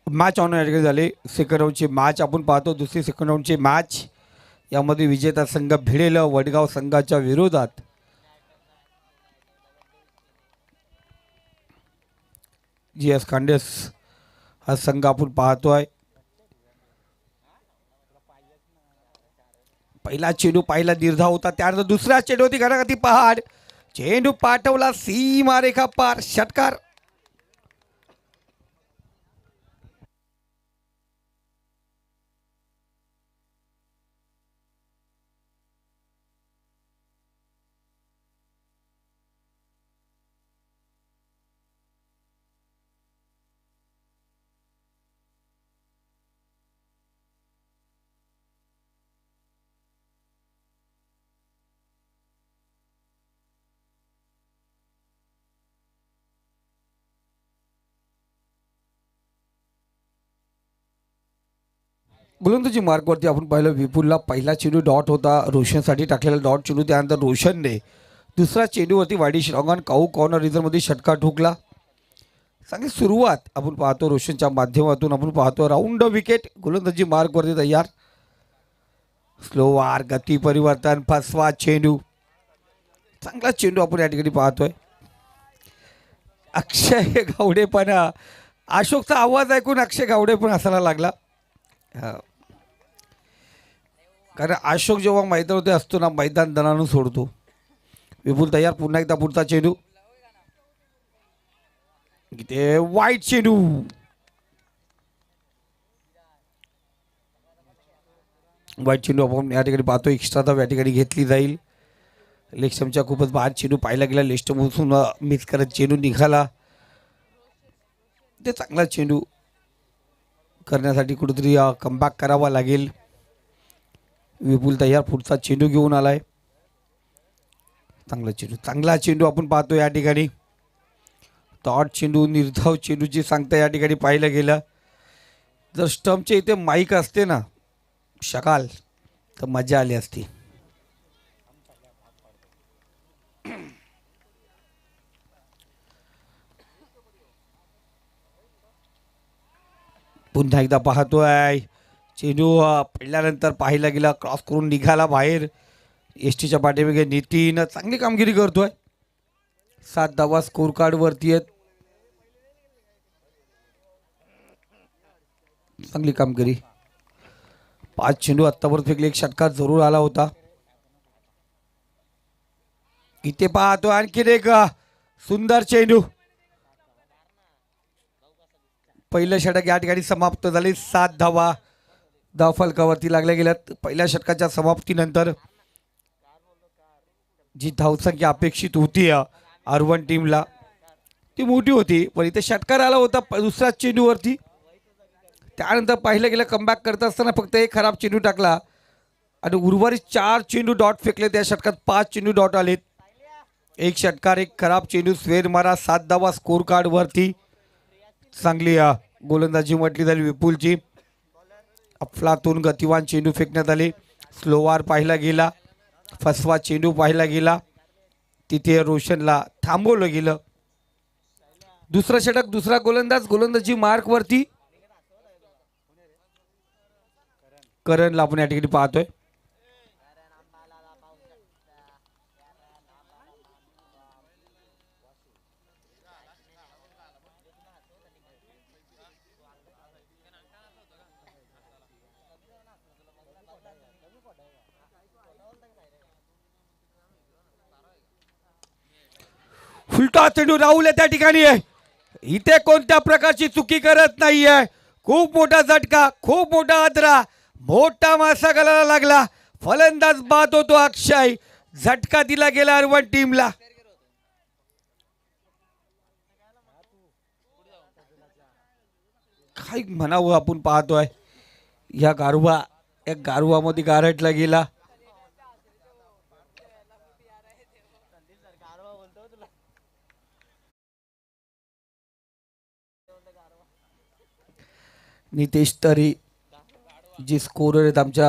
Match on या ठिकाणी झाली. सेकंड राऊंडची मॅच आपण पाहतो. दुसरी सेकंड राऊंडची मॅच यामध्ये विजेता संघ भिडेल वडगाव संघाच्या विरोधात. GS खांडेस हा संघ आपण पाहतोय. पहिला चेंडू पाहिला दीर्घा होता, त्यानंतर दुसरा चेंडू होती घराघाती पहाड. चेंडू पाठवला सीमारेखा पार, षटकार. गोलंदाजी मार्कवरती आपण पाहिलं विपुलला पहिला चेंडू डॉट होता, रोशनसाठी टाकलेला डॉट चेंडू. त्यानंतर रोशनने दुसरा चेंडूवरती वाडी श्रॉंगन काऊ कॉर्नर रिझनमध्ये षटकार ठोकला. चांगली सुरुवात आपण पाहतो रोशनच्या माध्यमातून. आपण पाहतो राऊंड विकेट गोलंदाजी मार्कवरती तयार. स्लो वार, गती परिवर्तन, फसवा चेंडू. चांगला चेंडू आपण या ठिकाणी पाहतोय. अक्षय गावडे पण, अशोकचा आवाज ऐकून अक्षय गावडे पण हसायला लागला. कारण अशोक जेव्हा मैदानामध्ये असतो ना, मैदान दणानून सोडतो. विपुल तयार, पुन्हा एकदा पुढचा चेंडू. इथे वाईट चेंडू. वाईट चेंडू आपण या ठिकाणी पाहतो. एक्स्ट्रा धाव या ठिकाणी घेतली जाईल. लेक्स्टमच्या खूपच बाद चेंडू पाहायला गेला. लेस्टमपासून मिस करत चेंडू निघाला. ते चांगला चेंडू करण्यासाठी कुठेतरी कमबॅक करावा लागेल. विपुल तयार, पुढचा चेंडू घेऊन आलाय. चांगला चेंडू आपण पाहतो या ठिकाणी. डॉट चेंडू, निर्धाव चेंडूची सांगता या ठिकाणी पाहिलं गेलं. जर स्टंपच्या इथे माईक असते ना शकाल तर मजा आली असती. पुन्हा एकदा पाहतोय चेंडू पडल्यानंतर पाहिला गेला, क्रॉस करून निघाला बाहेर. एसटीच्या पाठीमागे नितीन चांगली कामगिरी करतोय. 7 धावा स्कोर कार्ड वरती आहेत. चांगली कामगिरी. 5 चेंडू आत्तापर्यंत फेकले, एक षटकार जरूर आला होता. इथे पाहतो आणखीन एक सुंदर चेंडू. पहिलं षटक या ठिकाणी समाप्त झाले. 7 धावा धावफलकावरती लागल्या गेल्यात. पहिल्या षटकाच्या समाप्तीनंतर जी धावसंख्या अपेक्षित होती R1 टीमला ती मोठी होती, पण इथे षटकार आला होता दुसऱ्या चेंडूवरती. त्यानंतर पाहिलं गेलं कमबॅक करत असताना फक्त एक खराब चेंडू टाकला आणि उर्वरित 4 चेंडू डॉट फेकले. त्या षटकात 5 चेंडू डॉट आलेत. एक षटकार, एक खराब चेंडू, स्वेर मारा. 7 धावा स्कोर कार्ड वरती. चांगली गोलंदाजी म्हटली जाईल विपुलची. अफलातून गतिवान चेंडू फेकण्यात आले. स्लोवार पाहिला गेला, फसवा चेंडू पाहिला गेला. तिथे रोशनला थांबवलं गेलं. दुसरं षटक, दुसरा गोलंदाज गोलंदाजी मार्क वरती. करणला आपण या ठिकाणी पाहतोय. उलटा चेंडू राहुल त्या ठिकाणी आहे. इथे कोणत्या प्रकारची चुकी करत नाहीये. खूप मोठा झटका, खूप मोठा आदरा, मोठा मासा गलाला लागला. फलंदाज बाद होतो अक्षय. झटका दिला गेला R1 टीमला. काय म्हणावं आपण पाहतोय. या गारवा, या गारवामध्ये गारटला गेला. नितेश तरी जी स्कोरर आहेत आमच्या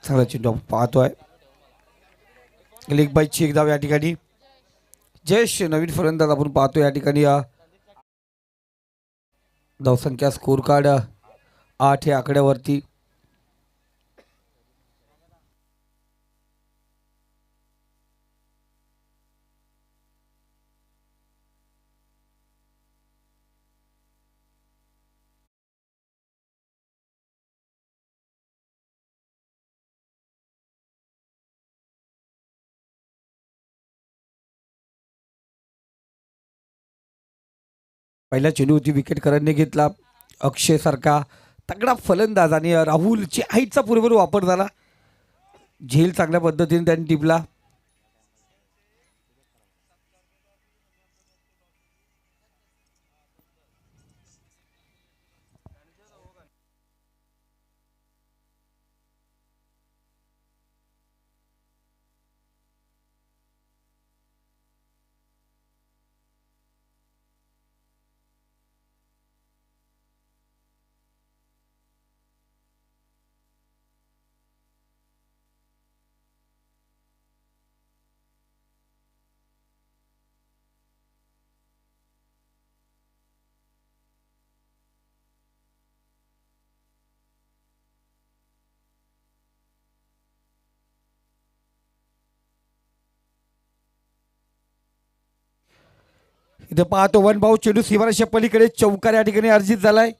चांगला चेंडू आपण पाहतोय. लेग बाईची एक धाव या ठिकाणी. जयेश नवीन फलंदाज आपण पाहतो या ठिकाणी. धावसंख्या स्कोर कार्ड 8 या आकड्यावरती. पहिल्या चेंडूवरती विकेट करंडने घेतला. अक्षय सारखा तगडा फलंदाज आणि राहुलची हाईटचा पुरेपूर वापर झाला. झेल चांगल्या पद्धतीने त्यांनी टिपला. इथे पाहतो वन भाऊ चेंडू सीमारेषा पलीकडे चौकार या ठिकाणी अर्जित झालाय.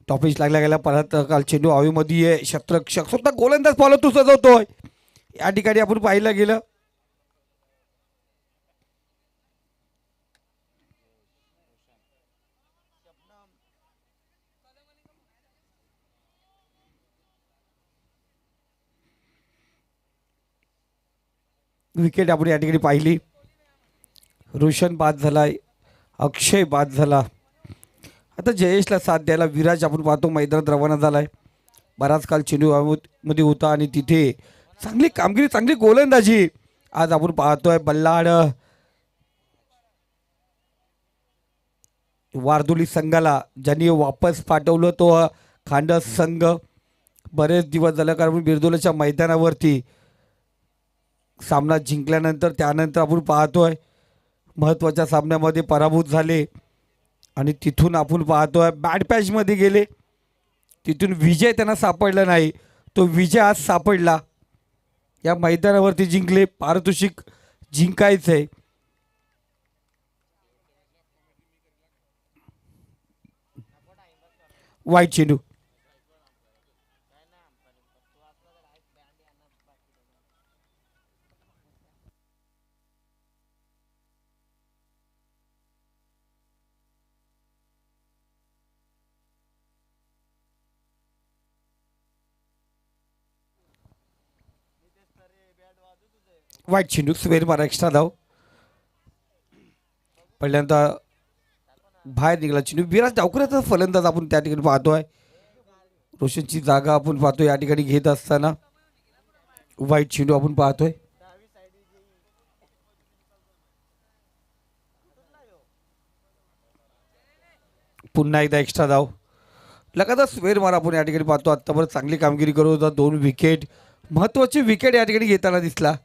टॉपिच लागला गेला. परत काल चेंडू हवेमध्ये क्षेत्ररक्षक स्वतः गोलंदाज फॉलो तू सजवतोय या ठिकाणी आपण पाहिलं गेलं. विकेट आपण या ठिकाणी पाहिली. रोशन बाद झालाय. अक्षय बाद झाला. आता जयेशला साथ द्यायला विराज आपण पाहतो मैदानात रवाना झालाय. बराच काल चेंडू मध्ये होता आणि तिथे चांगली कामगिरी चांगली गोलंदाजी आज आपण पाहतोय. बल्लाड वारदुली संघाला ज्यांनी वापस पाठवलं तो खांडस संघ. बरेच दिवस झालं कारण बिरदोलाच्या मैदानावरती सामना जिंकल्यानंतर त्यानंतर आपण पाहतोय महत्त्वाच्या सामन्यामध्ये पराभूत झाले आणि तिथून आपण पाहतोय बॅड पॅचमध्ये गेले. तिथून विजय त्यांना सापडला नाही. तो विजय आज सापडला. या मैदानावरती जिंकले. पारितोषिक जिंकायचं आहे. वाईट चेंडू. वाईट चेंडू. स्वेर मारा एक्स्ट्रा धाव. पहिल्यांदा बाहेर निघाला चेंडू. विराज डावकऱ्याचा फलंदाज आपण त्या ठिकाणी पाहतोय. रोशनची जागा आपण पाहतोय या ठिकाणी घेत असताना वाईट चेंडू आपण पाहतोय. पुन्हा एकदा एक्स्ट्रा धाव. लगातार स्वेर मारा आपण या ठिकाणी पाहतो. आत्तापर्यंत चांगली कामगिरी करत होता. 2 विकेट महत्त्वाची विकेट या ठिकाणी घेताना दिसला.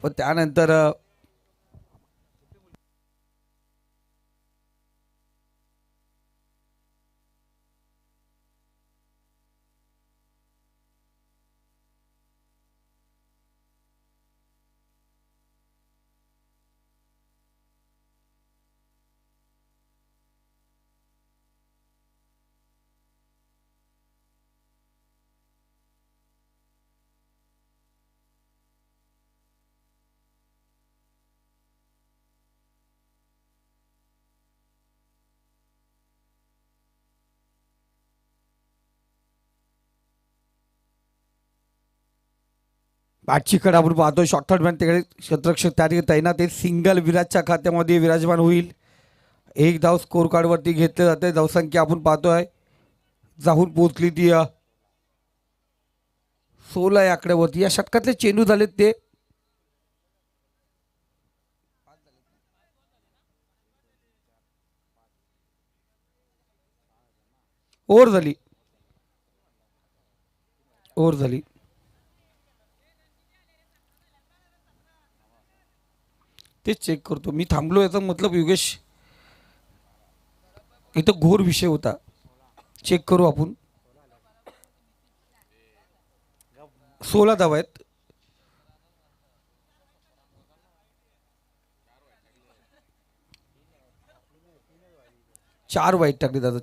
पण त्यानंतर बॅटची कड आपण पाहतो शॉर्टकट मॅन तिकडे क्षेत्ररक्षक त्या ठिकाणी तैनात आहे. सिंगल विराजच्या खात्यामध्ये विराजमान होईल. एक धाव स्कोर कार्डवरती घेतले जाते. धावसंख्या आपण पाहतोय जाऊन पोहोचली ती 16 या आकड्यावरती. या षटकातले चेंडू झालेत ते ओव्हर झाली. ओव्हर झाली. तेच चेक करतो मी. थांबलो याचा मतलब योगेश इथं घोर विषय होता. चेक करू आपण. 16 धावा आहेत. 4 वाईट टाकले दादा.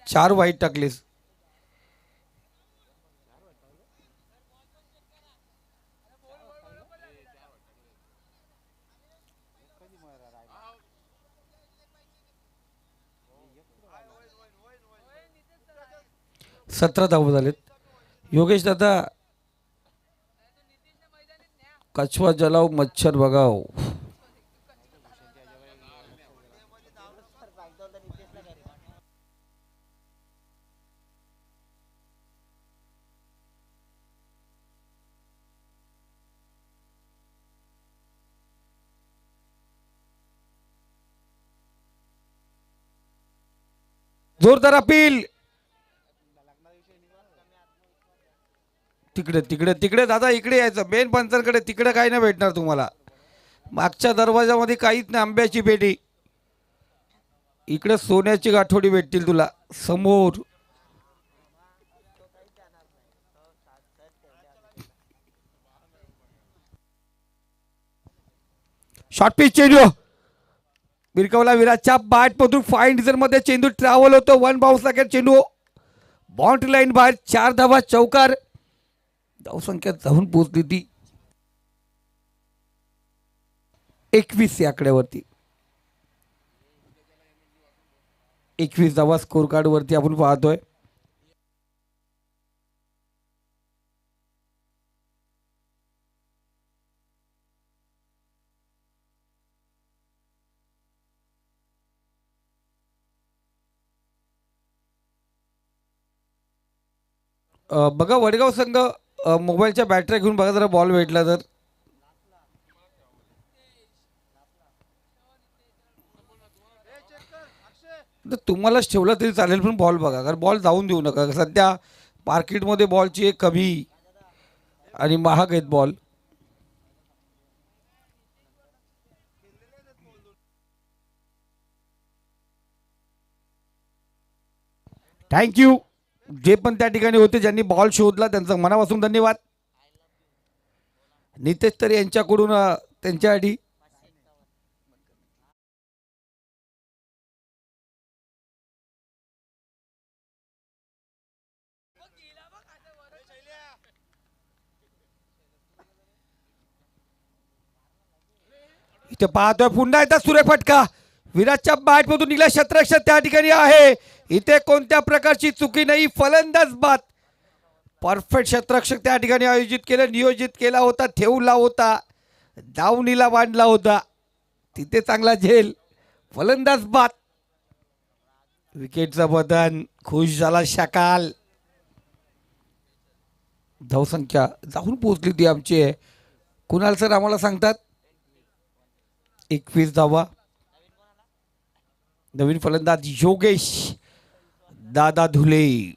4 वाईट टाकलेस. सतरा धावा झालेत. योगेश दादा कछवा जलाव मच्छर बघाव. जोरदार अपील. तिकडे तिकडे तिकडे दादा इकडे यायचं. मेन पंचांकडे तिकडे काही नाही भेटणार तुम्हाला. मागच्या दरवाजामध्ये काहीच नाही. आंब्याची पेटी. इकडे सोन्याची गाठोडी भेटतील तुला समोर. शॉर्ट पिच चेंडू बिरकवला. विराजच्या बॅट मधून फाईन डिझर मध्ये चेंडू ट्रॅव्हल होतो. 1 बाउन्स लागेल चेंडू बाउंड्री लाईन बाहेर. 4 धावा चौकार. धावसंख्या जाऊन पोहोचली ती 21 या आकड्यावरती. 21 धावा स्कोर कार्ड वरती आपण पाहतोय. बघा वडगाव संघ मोबाईलच्या बॅटऱ्या घेऊन बघा जरा बॉल भेटला तर. तुम्हालाच ठेवला तरी चालेल पण बॉल बघा. कारण बॉल जाऊन देऊ नका. सध्या मार्केटमध्ये बॉलची एक कमी आणि महाग आहेत बॉल. थँक्यू जे पण त्या ठिकाणी होते ज्यांनी बॉल शोधला त्यांचा मनापासून धन्यवाद. नितेश तर यांच्याकडून त्यांच्यासाठी इथे पाहतोय पुन्हा एकदा सुरेख फटका. विराटच्या बॅट मधून निघाला. क्षेत्ररक्षक त्या ठिकाणी आहे. इथे कोणत्या प्रकारची चुकी नाही. फलंदाज बाद. परफेक्ट क्षेत्ररक्षक त्या ठिकाणी आयोजित केलं. नियोजित केला होता. ठेवला होता. दावणीला बांधला होता. तिथे चांगला झेल. फलंदाज बाद. विकेटचं बदन. खुश झाला शकाल. धावसंख्या जाऊन पोहोचली ती आमची आहे. कुणाल सर आम्हाला सांगतात 21 धावा. नवीन फलंदाज योगेश दादा धुले.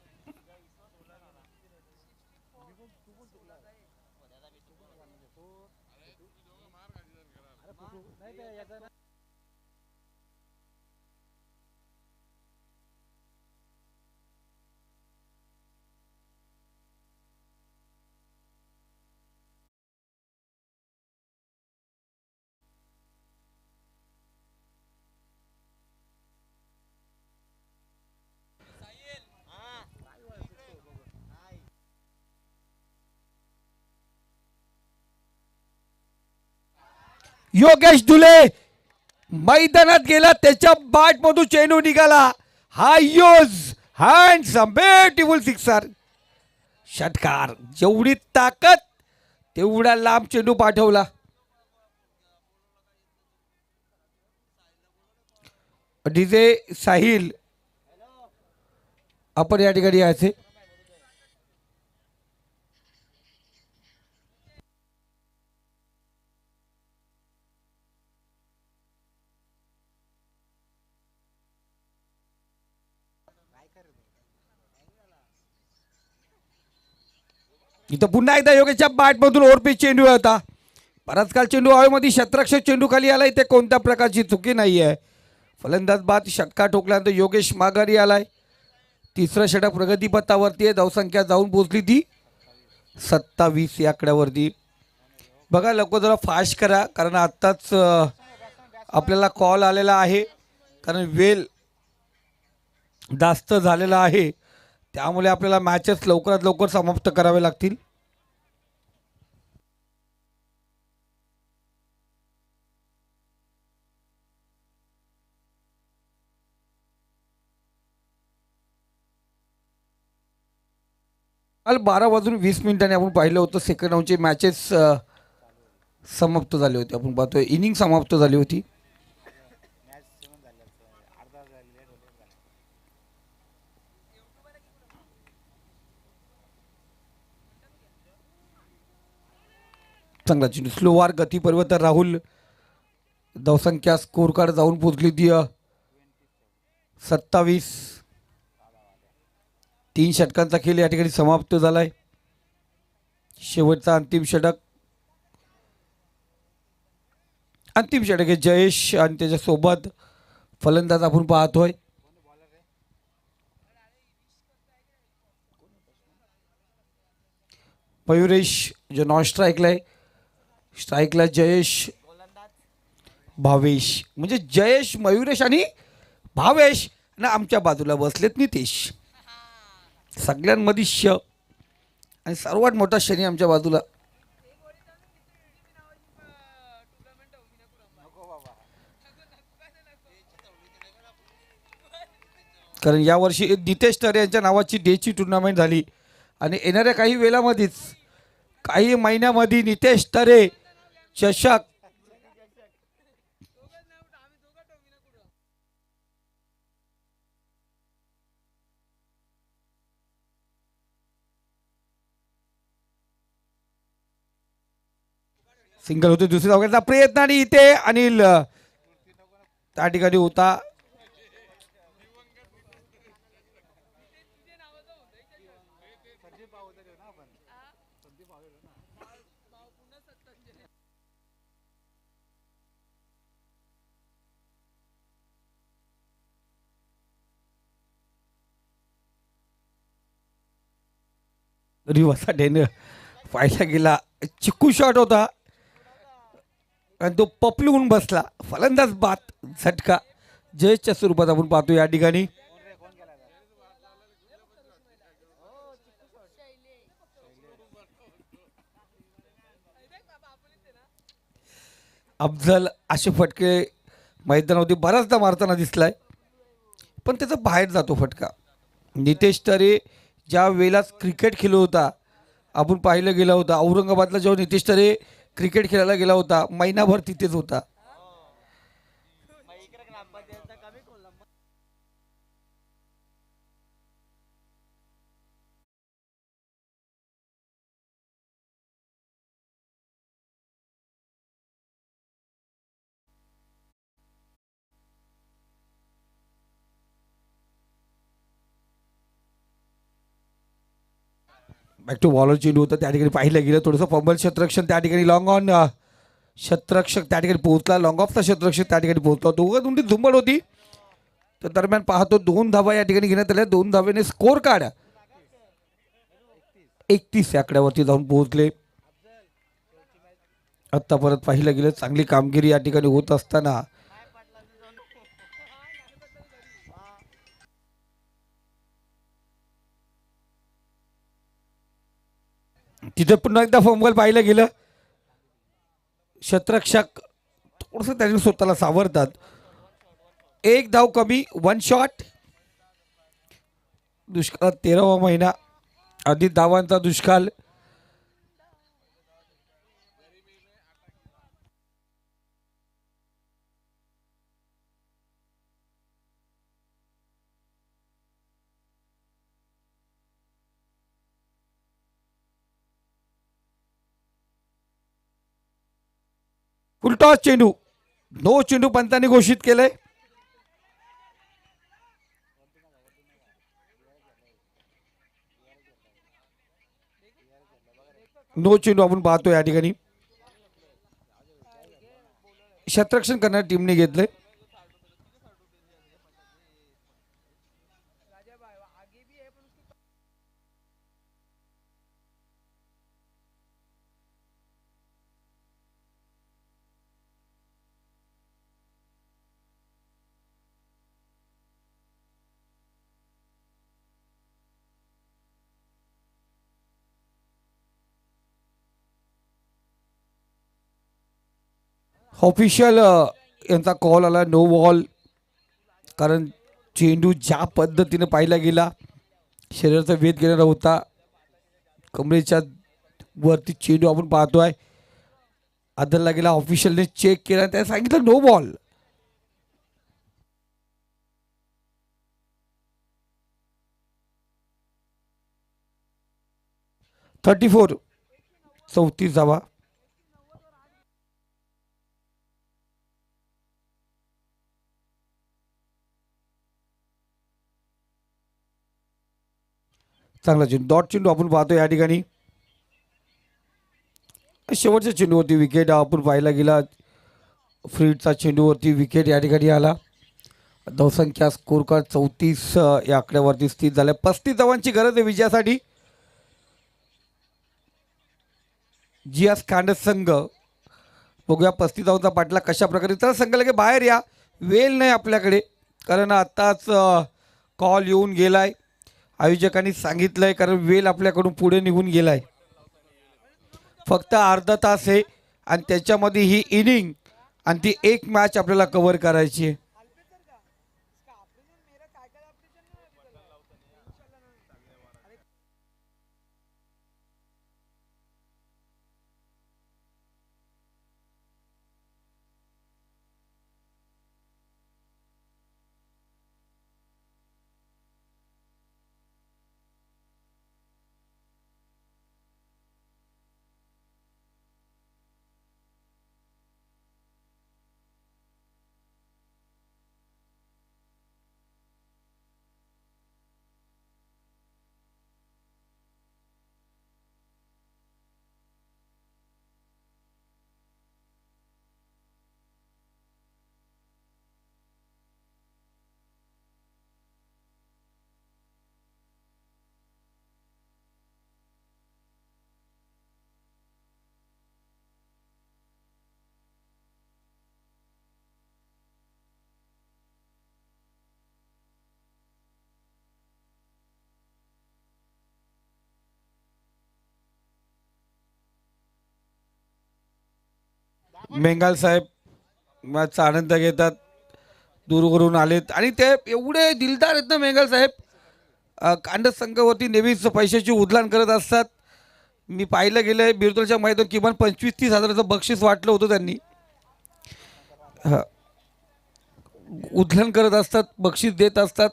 योगेश धुले मैदानात गेला. त्याच्या बॅट मधून चेंडू निघाला. हा यूज हँड्सम ब्युटिफुल सिक्सर. षटकार, जेवढी ताकद तेवढा लांब चेंडू पाठवला. डीजे साहिल आपण या ठिकाणी यायचे. इथं पुन्हा एकदा योगेशच्या बॅटमधून ओव्हरपिच चेंडू होता. बराच काल चेंडू हवेमध्ये शतरक्षक चेंडू खाली आलाय. ते कोणत्या प्रकारची चुकी नाही आहे. फलंदाज बाद षटकार ठोकल्यानंतर योगेश माघारी आलाय. तिसरं षटक प्रगतीपथावरती आहे. धावसंख्या जाऊन पोहोचली ती 27 या आकड्यावरती. बघा लवकर जरा फास्ट करा कारण आत्ताच आपल्याला कॉल आलेला आहे. कारण वेळ जास्त झालेला आहे त्यामुळे आपल्याला मॅचेस लवकरात लवकर समाप्त करावे लागतील. काल 12:20 आपण पाहिलं होतं सेकंड राऊंडचे मॅचेस समाप्त झाले होते. आपण पाहतोय इनिंग समाप्त झाली होती. चांगला चेंडू स्लोवार गती परिवर्तन राहुल. धावसंख्या स्कोर कार्ड जाऊन पोहोचली ती 27. 3 षटकांचा खेळ या ठिकाणी समाप्त झालाय. शेवटचा अंतिम षटक आहे जयेश आणि त्याच्यासोबत फलंदाज आपण पाहतोय. मयुरेश जो नॉन स्ट्राईकला आहे. स्ट्राईकला जयेश भावेश म्हणजे जयेश मयुरेश आणि भावेश ना आमच्या बाजूला बसलेत नितेश. सगळ्यांमध्ये श आणि सर्वात मोठा शनी आमच्या बाजूला. कारण यावर्षी नितेश तरे यांच्या नावाची डेची टुर्नामेंट झाली आणि येणाऱ्या काही वेळामध्येच काही महिन्यामध्ये नितेश तरे चषक सिंगल होते. दुसऱ्या धावण्याचा प्रयत्न आणि इथे अनिल त्या ठिकाणी होता. रिवर्सा डेन पाहायला गेला. चिक्कू शॉट होता आणि तो पपलून बसला. फलंदाज बाद झटका जयच्या स्वरूपात आपण पाहतो या ठिकाणी. अफजल असे फटके मैदानावरती बराचदा मारताना दिसलाय पण त्याचा बाहेर जातो फटका. नितेश तरे ज्या वेळेला क्रिकेट खेळत होता आपण पाहिलं गेला होता. औरंगाबादला जेव्हा नितेश तरे क्रिकेट खेळायला गेला होता महिनाभर तिथेच होता. बॅक टू बॉलर चेंडू होता त्या ठिकाणी पाहिलं गेलं. थोडंसं फंबल क्षेत्ररक्षण त्या ठिकाणी लॉंग ऑन क्षेत्ररक्षक त्या ठिकाणी पोहोचला. लॉंग ऑफचा क्षेत्ररक्षक त्या ठिकाणी पोहोचला. दोघं दोंडी झुंबड होती. तर दरम्यान पाहतो 2 धावा या ठिकाणी घेण्यात आल्या. 2 धावेने स्कोर कार्ड 31 या आकड्यावरती जाऊन पोहोचले. आत्ता परत पाहिलं गेलं चांगली कामगिरी या ठिकाणी होत असताना तिथे पुन्हा एकदा फंबल पाहिलं गेलं. क्षेत्ररक्षक थोडंसं त्यांनी स्वतःला सावरतात. 1 धाव कमी 1 शॉट. दुष्काळात 13वा महिना अधिक धावांचा दुष्काळ. फुलटॉस चेंडू, नो चेंडू पंतांनी घोषित केलंय. नो चेंडू आपण पाहतो या ठिकाणी. क्षेत्ररक्षण करणाऱ्या टीमने घेतलंय. ऑफिशियल यांचा कॉल आला नो बॉल. कारण चेंडू ज्या पद्धतीने पाहिला गेला शरीराचा वेध घेणारा होता. कमरेच्या वरती चेंडू आपण पाहतोय. आदरला गेला, ऑफिशियलने चेक केला, त्याने सांगितलं नो बॉल. थर्टी 34 धावा. चांगला चेंडू, डॉट चेंडू आपण पाहतो या ठिकाणी. शेवटच्या चेंडूवरती विकेट आपण पाहायला गेला. फ्रीडचा चेंडूवरती विकेट या ठिकाणी आला. धावसंख्या स्कोर कार्ड 34 या आकड्यावरती स्थित झाल्या. 35 धावांची गरज आहे विजयासाठी. जियास कांडस संघ बघूया 35 धावांचा पाठला कशा प्रकारे. तर संघ लगे बाहेर या, वेळ नाही आपल्याकडे, कारण आत्ताच कॉल येऊन गेलाय. आयोजकांनी सांगितलंय कारण वेळ आपल्याकडून पुढे निघून गेलाय. फक्त अर्धा तास आहे आणि त्याच्यामध्ये ही इनिंग आणि ती एक मॅच आपल्याला कव्हर करायची आहे. मेंगाल साहेब मॅचचा आनंद घेतात, दूरवरून आलेत आणि ते एवढे दिलदार आहेत ना मेंगाल साहेब. कांडस संघावरती नेहमीच पैशाची उधळण करत असतात. मी पाहिलं गेलंय बिरदोलच्या मैदान किमान 25-30 हजाराचं बक्षीस वाटलं होतं त्यांनी. उधळण करत असतात, बक्षीस देत असतात.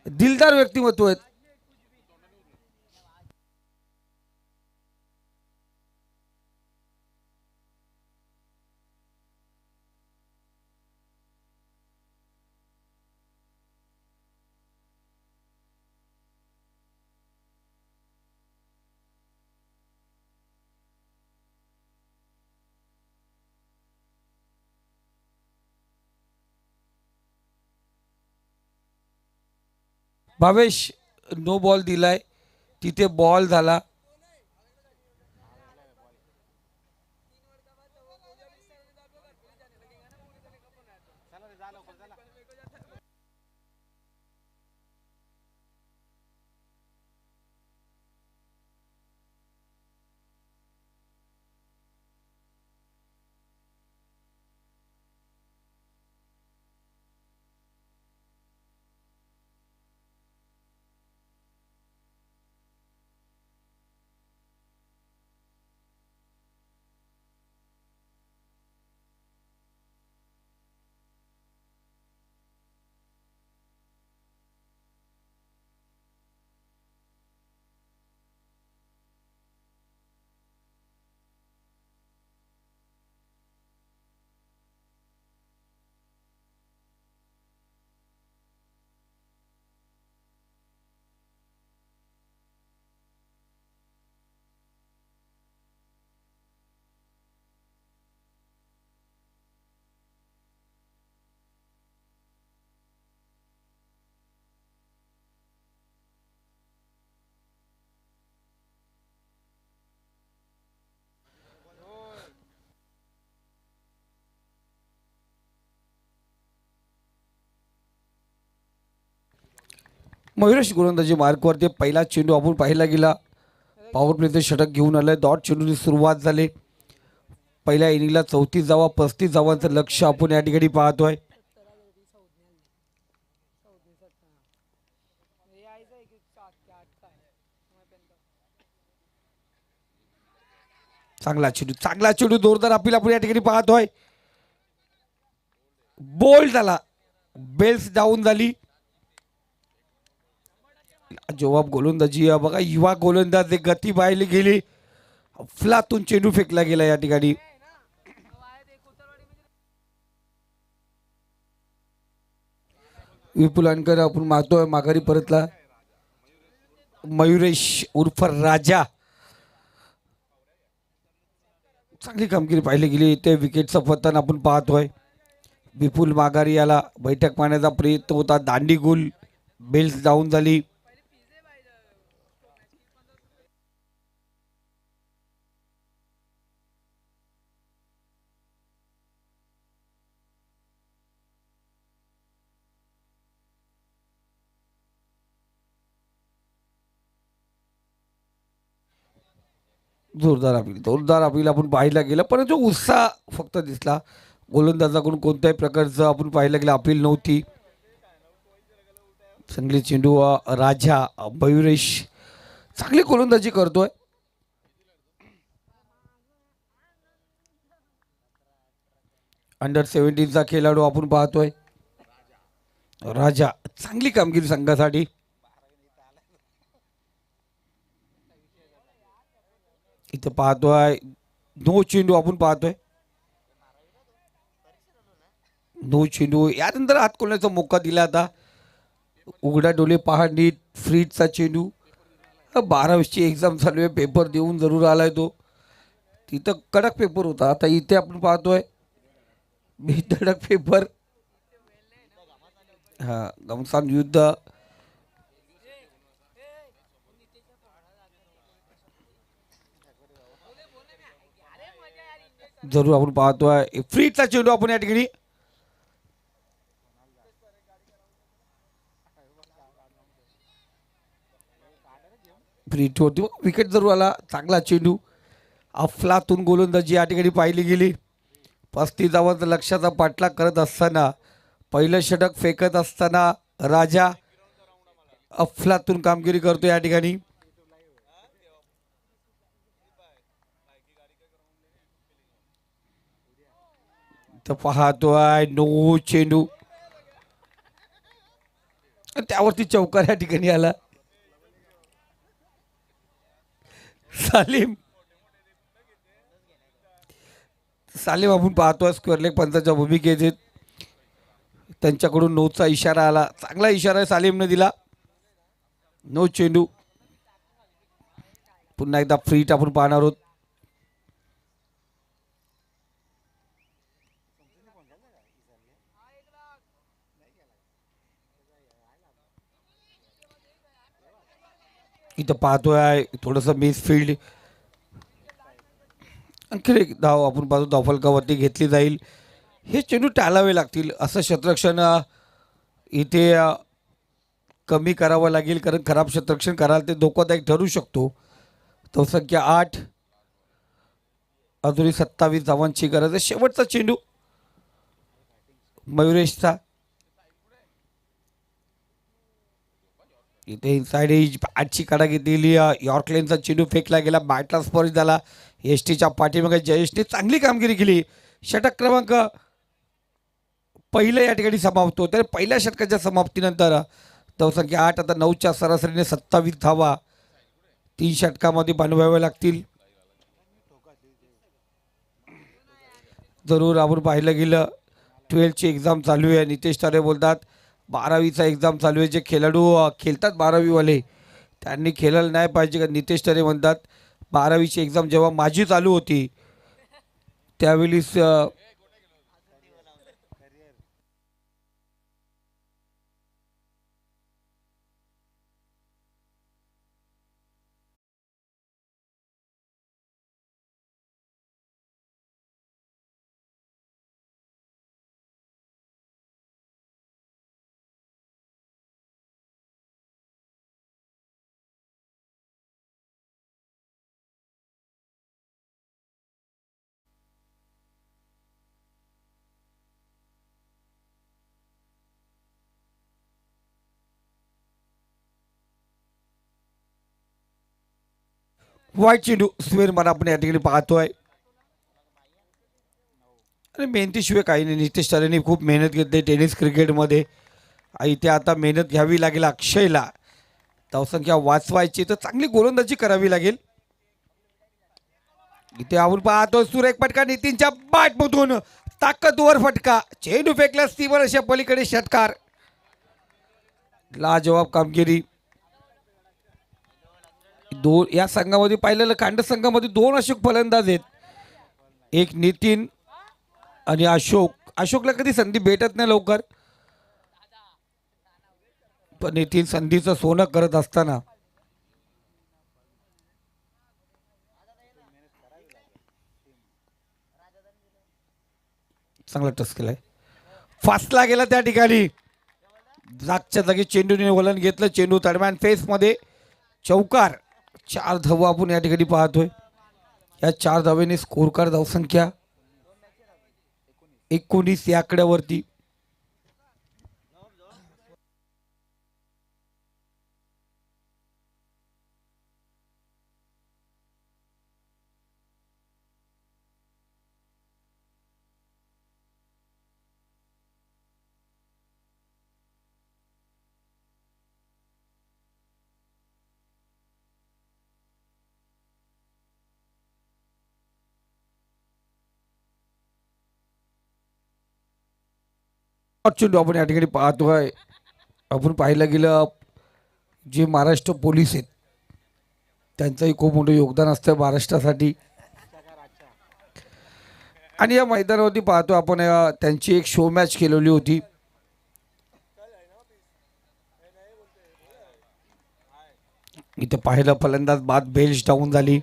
दिलदार व्यक्तिमत्व आहेत. भावेश नो बॉल दिलाय, तिथे बॉल झाला. मयुरेश गोलंदाजी मार्कवरती पहिला चेंडू आपण पाहिला गेला. पॉवर प्लेचं षटक घेऊन आलंय. डॉट चेंडूची सुरुवात झाली. पहिल्या इनिंगला 34 धावा 35 धावांचं लक्ष आपण या ठिकाणी पाहतोय. चांगला चेंडू जोरदार अपील आपण या ठिकाणी पाहतोय. बोल्ड झाला. बेल्स डाऊन झाली. जवाब गोलंदाजी बघा, युवा गोलंदाज गती पाहिली गेली. अफलातून चेंडू फेकला गेला या ठिकाणी. विपुल अनकर आपण मारतोय माघारी परतला. मयुरेश उर्फ राजा चांगली कामगिरी पाहिली गेली. ते विकेटचं पतन आपण पाहतोय. विपुल माघारी याला बैठक मारण्याचा प्रयत्न होता. दांडी गुल बेल्स डाऊन झाली. जोरदार अपील आपण पाहायला गेलं, परंतु उत्साह फक्त दिसला. गोलंदाजाकडून कोणत्याही प्रकारचं आपण पाहायला गेलं अपील नव्हती. चांगली चेंडू राजा मयुरेश चांगली गोलंदाजी करतोय. अंडर 17चा खेळाडू आपण पाहतोय. राजा चांगली कामगिरी संघासाठी. इथं पाहतोय नो चेंडू आपण पाहतोय. नो चेंडू यानंतर हात खोलण्याचा मोका दिला. आता उघडा डोले पहा नीट. फ्रीजचा चेंडू. 12वीची एक्झाम चालू आहे. पेपर देऊन जरूर आलाय तो. तिथं कडक पेपर होता. आता इथे आपण पाहतोय बेधडक पेपर. हा घमसान युद्ध. जरूर आपण पाहतोय फ्रीजचा चेंडू आपण या ठिकाणी. फ्रीज होती. विकेट जरूर आला. चांगला चेंडू. अफलातून गोलंदाजी या ठिकाणी पाहिली गेली. 35 धावांचा लक्षाचा पाठलाग करत असताना पहिलं षटक फेकत असताना राजा अफलातून कामगिरी करतो या ठिकाणी. तर पाहतोय नो चेंडू. त्यावरती चौकार या ठिकाणी आला. सालीम आपण पाहतोय स्क्वेअर लेग पंचाच्या भूमिकेत. त्यांच्याकडून नोचा इशारा आला. चांगला इशारा सालीमने दिला. नो चेंडू. पुन्हा एकदा फ्रीट आपण पाहणार आहोत. इथं पाहतोय थोडंसं मिस फील्ड. आणखी एक धाव आपण पाहतो धावफलकावरती घेतली जाईल. हे चेंडू टाळावे लागतील. असं क्षेत्ररक्षण इथे कमी करावं लागेल, कारण खराब क्षेत्ररक्षण कराल ते धोकादायक ठरू शकतो. तो संख्या 8. अजूनही 27 धावांची गरज आहे. शेवटचा चेंडू मयुरेशचा. इथे इनसाइड एज बॅटची काढा घेतलेली. यॉर्कलेनचा चेंडू फेकला गेला. बॅटला स्पर्श झाला. एस टीच्या पाठीमागे जयेशने चांगली कामगिरी केली. षटक क्रमांक पहिलं या ठिकाणी समाप्त होते. पहिल्या षटकाच्या समाप्तीनंतर धावसंख्या 8. आता 9च्या सरासरीने 27 धावा 3 षटकामध्ये बनवाव्या लागतील. जरूर आपण पाहिलं गेलं 12ची एक्झाम चालू आहे. नितेश तारे बोलतात 12वीचा एक्झाम चालू आहे. जे खेळाडू खेळतात 12वीवाले त्यांनी खेळायला नाही पाहिजे. का नितेश तारे म्हणतात 12वीची एक्झाम जेव्हा माझी चालू होती त्यावेळीस वाईट चेंडू स्क्वेअर मला आपण या ठिकाणी पाहतोय. आणि मेहनतीशिवाय काही नाही. नितेश राणेंनी खूप मेहनत घेतली टेनिस क्रिकेटमध्ये. इथे आता मेहनत घ्यावी लागेल अक्षयला. धावसंख्या वाचवायची तर चांगली गोलंदाजी करावी लागेल. इथे आपण पाहतो सुरेख फटका नितीनच्या बॅटमधून ताकदवर फटका. चेंडू फेकला स्टीवर अशा पलीकडे षटकार. लाजवाब कामगिरी. दोन या संघामध्ये पाहिलेलं कांड संघामध्ये दोन अशोक फलंदाज आहेत. एक नितीन आणि अशोक. अशोकला कधी संधी भेटत नाही लवकर, पण नितीन संधीचं सोनं करत असताना चांगला टच केलाय. फासला गेला त्या ठिकाणी. जागच्या जागी चेंडूने वलन घेतलं. चेंडू तडमॅन फेस मध्ये चौकार. 4 धावा आपण या ठिकाणी पाहतोय. या 4 धावेने स्कोर कार्ड धावसंख्या 19 या आकड्यावरती. चेंडू आपण या ठिकाणी पाहतोय. आपण पाहायला गेलं जे महाराष्ट्र पोलीस आहेत त्यांचंही खूप मोठं योगदान असतं महाराष्ट्रासाठी. आणि या मैदानावरती पाहतो आपण त्यांची एक शो मॅच केलेली होती. इथे पाहिलं फलंदाज बाद बेल्स डाऊन झाली.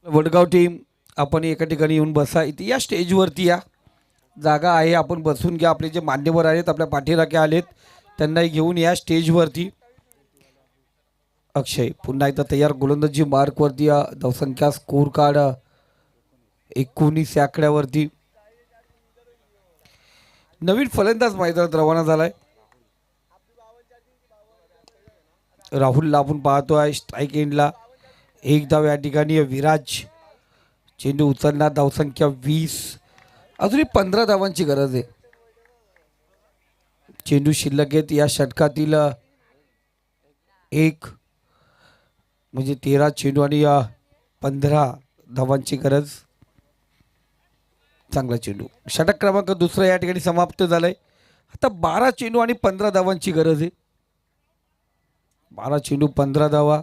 वडगाव टीम आपण एका ठिकाणी येऊन बसा. इथे या स्टेजवरती या जागा आहे, आपण बसून घ्या. आपले जे मान्यवर आहेत आपल्या पाठीराखे आलेत त्यांनाही घेऊन या स्टेजवरती. अक्षय पुन्हा एकदा तयार गोलंदाजी मार्कवरती. धावसंख्या स्कोर कार्ड 19 या आकड्यावरती. नवीन फलंदाज मैदानात रवाना झालाय. राहुलला आपण पाहतोय स्ट्राईक एंडला. एक धाव या ठिकाणी विराज. चेंडू उचलणार. धावसंख्या 20. अजूनही 15 धावांची गरज आहे. चेंडू शिल्लक आहेत. या षटकातील एक म्हणजे 13 चेंडू आणि 15 धावांची गरज. चांगला चेंडू. षटक क्रमांक दुसरा या ठिकाणी समाप्त झालाय. आता 12 चेंडू आणि 15 धावांची गरज आहे. 12 चेंडू 15 धावा.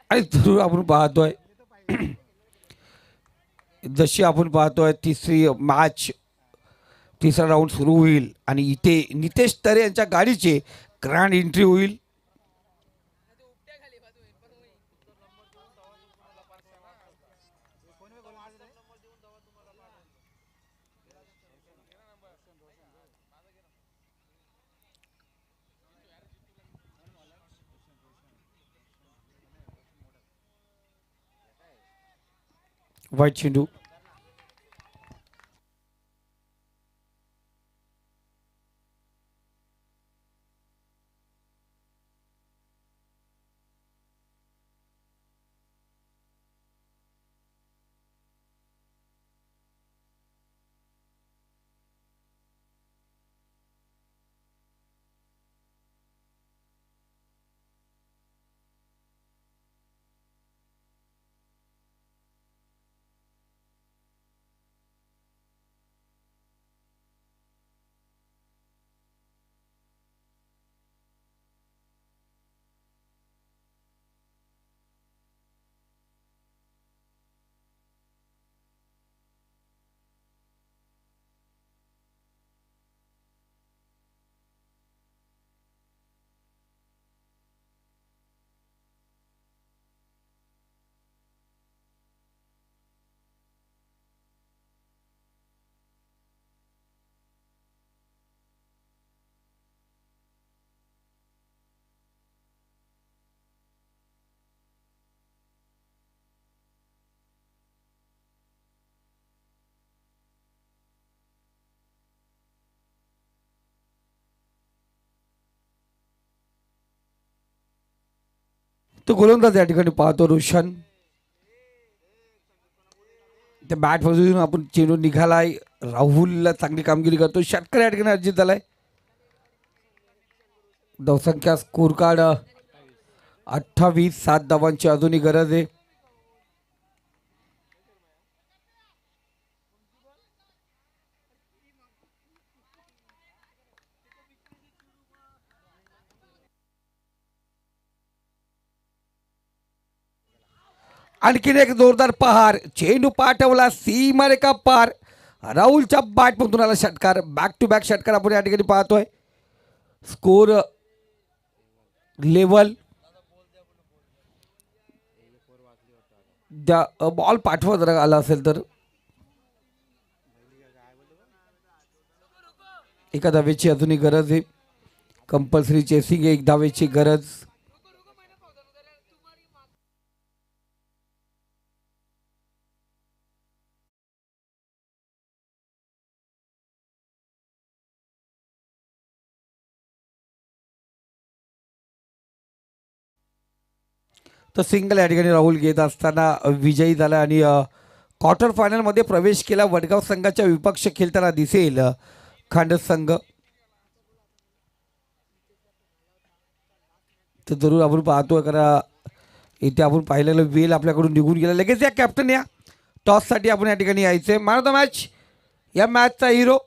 आणि आपण पाहतोय जशी आपण पाहतोय तिसरी मॅच तिसरा राऊंड सुरू होईल आणि इथे नितेश तरे यांच्या गाडीचे ग्रँड एंट्री होईल. वाईट चेंडू. तो गोलंदाज या ठिकाणी पाहतो रोशन. त्या बॅट बाजून आपण चेंडू निघालाय. राहुलला चांगली कामगिरी करतो. षटकार या ठिकाणी अर्जित झालाय. धावसंख्या स्कोर कार्ड 28. 7 धावांची अजूनही गरज आहे. आणखीन एक जोरदार पहार. चेंडू पाठवला सीमारेखा पार. राहुलच्या बॅटमधून आला षटकार. बॅक टू बॅक षटकार आपण या ठिकाणी पाहतोय. Score level. द्या बॉल पाठवा जर आला असेल तर. एका धावेची अजूनही गरज आहे. कंपल्सरी चेसिंग आहे. 1 धावेची गरज. तर सिंगल या ठिकाणी राहुल घेत असताना विजयी झाला आणि क्वार्टर फायनलमध्ये प्रवेश केला. वडगाव संघाच्या विपक्ष खेळताना दिसेल खांडस संघ. तर जरूर आपण पाहतोय कारण इथे आपण पाहिलेलं वेल आपल्याकडून निघून गेला. लगेच या कॅप्टन या टॉससाठी आपण या ठिकाणी यायचंय. मॅन ऑफ द मॅच या मॅचचा हिरो